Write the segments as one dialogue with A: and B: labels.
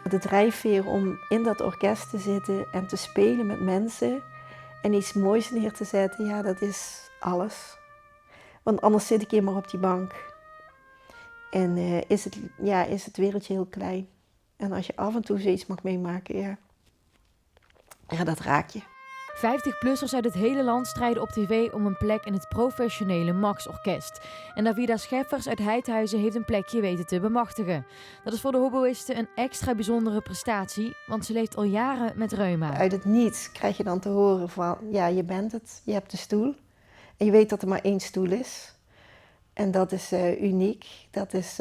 A: De drijfveer om in dat orkest te zitten en te spelen met mensen en iets moois neer te zetten, ja, dat is alles. Want anders zit ik hier maar op die bank en is het wereldje heel klein. En als je af en toe zoiets mag meemaken, ja, dat raakt je.
B: 50-plussers uit het hele land strijden op tv om een plek in het professionele Max Orkest. En Davida Scheffers uit Heidhuizen heeft een plekje weten te bemachtigen. Dat is voor de hoboïste een extra bijzondere prestatie, want ze leeft al jaren met reuma.
A: Uit het niets krijg je dan te horen van, ja, je bent het, je hebt de stoel. En je weet dat er maar één stoel is. En dat is uniek. Dat is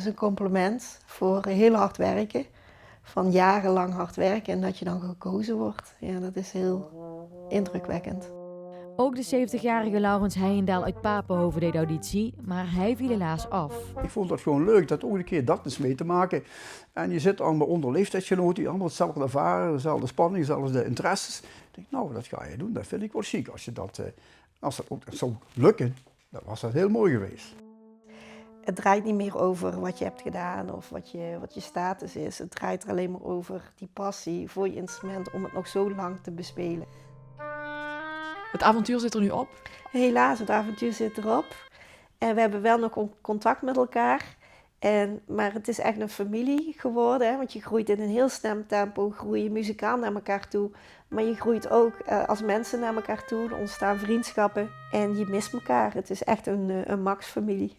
A: een compliment voor heel hard werken. Van jarenlang hard werken en dat je dan gekozen wordt. Ja, dat is heel indrukwekkend.
B: Ook de 70-jarige Laurens Heijendaal uit Papenhoven deed auditie, maar hij viel helaas af.
C: Ik vond dat gewoon leuk, dat ook een keer dat eens mee te maken. En je zit allemaal onder leeftijdsgenoten die allemaal hetzelfde ervaren, dezelfde spanning, dezelfde interesses. Ik denk, nou, dat ga je doen, dat vind ik wel chic. Als dat ook zou lukken, dan was dat heel mooi geweest.
A: Het draait niet meer over wat je hebt gedaan of wat je status is. Het draait er alleen maar over die passie voor je instrument om het nog zo lang te bespelen.
D: Het avontuur zit er nu op.
A: Helaas, het avontuur zit erop. En we hebben wel nog contact met elkaar. Maar het is echt een familie geworden. Hè? Want je groeit in een heel snel tempo, groei je muzikaal naar elkaar toe. Maar je groeit ook als mensen naar elkaar toe. Er ontstaan vriendschappen en je mist elkaar. Het is echt een Max-familie.